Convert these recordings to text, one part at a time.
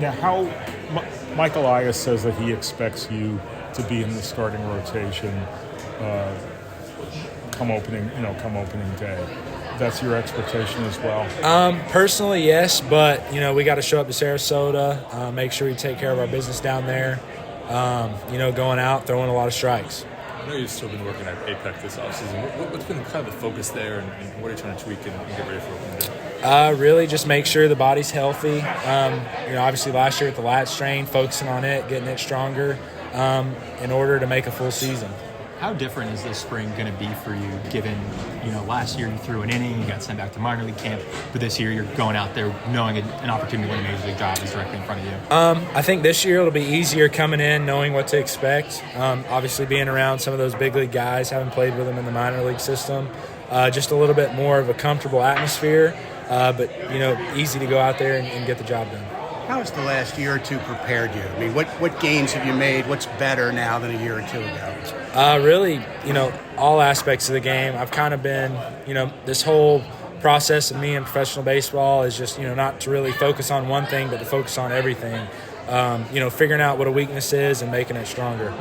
Now, Mike Elias says that he expects you to be in the starting rotation come opening day. That's your expectation as well? Personally, yes, but, we got to show up to Sarasota, make sure we take care of our business down there, going out, throwing a lot of strikes. I know you've still been working at APEC this offseason. What's been kind of the focus there, and what are you trying to tweak and get ready for opening day? Really just make sure the body's healthy. Obviously last year with the lat strain, focusing on it, getting it stronger in order to make a full season. How different is this spring going to be for you, given, last year you threw an inning, you got sent back to minor league camp, but this year you're going out there knowing an opportunity to win a major league job is directly in front of you? I think this year it'll be easier coming in, knowing what to expect. Obviously being around some of those big league guys, having played with them in the minor league system, just a little bit more of a comfortable atmosphere, but easy to go out there and get the job done. How has the last year or two prepared you? I mean, what gains have you made? What's better now than a year or two ago? Really, all aspects of the game. I've kind of been, this whole process of me in professional baseball is just, not to really focus on one thing, but to focus on everything. Figuring out what a weakness is and making it stronger.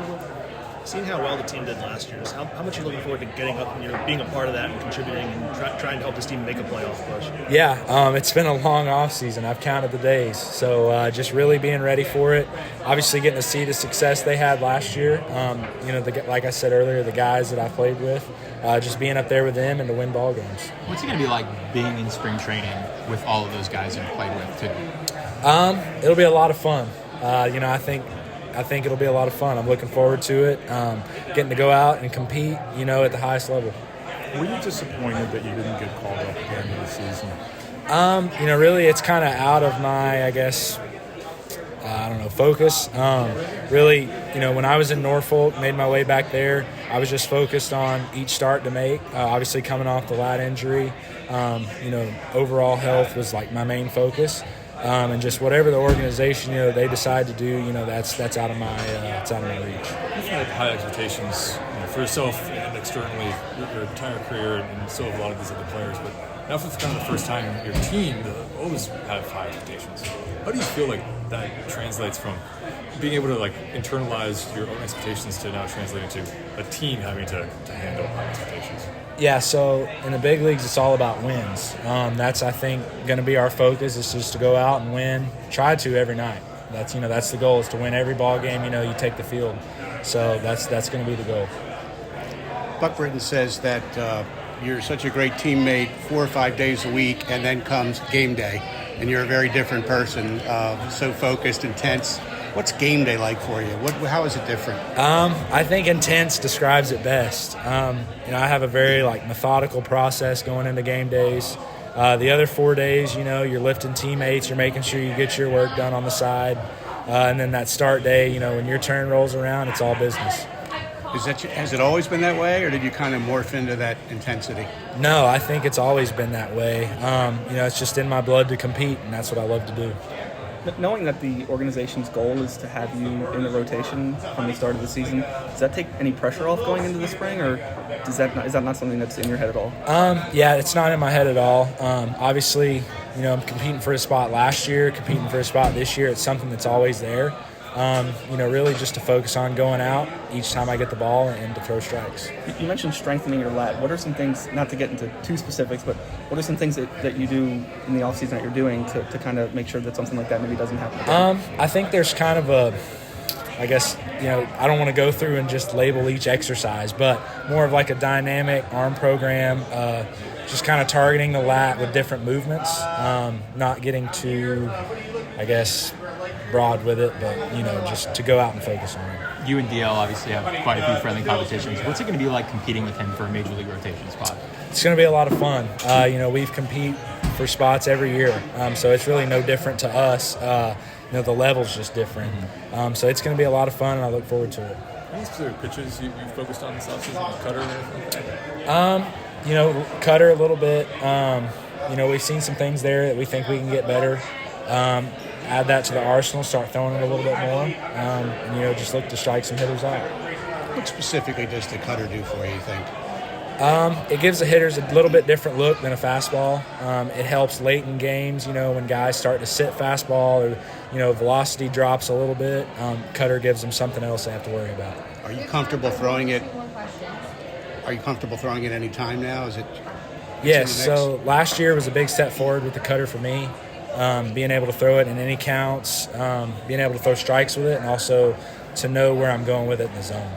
Seeing how well the team did last year, how much are you looking forward to getting up and being a part of that and contributing and trying to help this team make a playoff push? Yeah, it's been a long off season. I've counted the days, so just really being ready for it. Obviously, getting to see the success they had last year. Like I said earlier, the guys that I played with, just being up there with them and to win ball games. What's it going to be like being in spring training with all of those guys you've played with too? It'll be a lot of fun. I think it'll be a lot of fun. I'm looking forward to it, getting to go out and compete, at the highest level. Were you disappointed that you didn't get called up again this season? Really it's kind of out of my, focus. Really, when I was in Norfolk, made my way back there, I was just focused on each start to make. Obviously coming off the lat injury, overall health was like my main focus. And just whatever the organization they decide to do, that's out of my reach. You've had high expectations for yourself and externally your entire career, and so have a lot of these other players. But now for kind of the first time, your team always have high expectations. How do you feel like that translates from being able to internalize your own expectations to now translating to a team having to handle high expectations? Yeah, so in the big leagues, it's all about wins. That's, I think, going to be our focus is just to go out and win. Try to every night. That's the goal is to win every ball game. You take the field. So that's going to be the goal. Buck Britton says that you're such a great teammate 4 or 5 days a week, and then comes game day, and you're a very different person, so focused, intense. What's game day like for you? How is it different? I think intense describes it best. I have a very methodical process going into game days. The other 4 days, you're lifting teammates, you're making sure you get your work done on the side. And then that start day, when your turn rolls around, it's all business. Has it always been that way, or did you kind of morph into that intensity? No, I think it's always been that way. It's just in my blood to compete, and that's what I love to do. Knowing that the organization's goal is to have you in the rotation from the start of the season, does that take any pressure off going into the spring, or is that not something that's in your head at all? Yeah, it's not in my head at all. Obviously, I'm competing for a spot last year, competing for a spot this year. It's something that's always there. Really just to focus on going out each time I get the ball and to throw strikes. You mentioned strengthening your lat. What are some things, not to get into too specifics, but what are some things that you do in the offseason that you're doing to kind of make sure that something like that maybe doesn't happen again? I think there's kind of I don't want to go through and just label each exercise, but more of a dynamic arm program, just kind of targeting the lat with different movements, not getting too, broad with it, but just to go out and focus on it. You and DL obviously have quite a few friendly competitions. What's it going to be like competing with him for a major league rotation spot? It's going to be a lot of fun. We've compete for spots every year, so it's really no different to us. The level's just different. So it's going to be a lot of fun, and I look forward to it. Any specific pitches you focused on this offseason? Cutter or anything like that? Cutter a little bit. We've seen some things there that we think we can get better. Add that to the arsenal, start throwing it a little bit more, and just look to strike some hitters out. What specifically does the cutter do for you think? It gives the hitters a little bit different look than a fastball. It helps late in games, when guys start to sit fastball or, velocity drops a little bit. Cutter gives them something else they have to worry about. Are you comfortable throwing it? Are you comfortable throwing it any time now? Is it? Yes. So last year was a big step forward with the cutter for me. Being able to throw it in any counts, being able to throw strikes with it, and also to know where I'm going with it in the zone.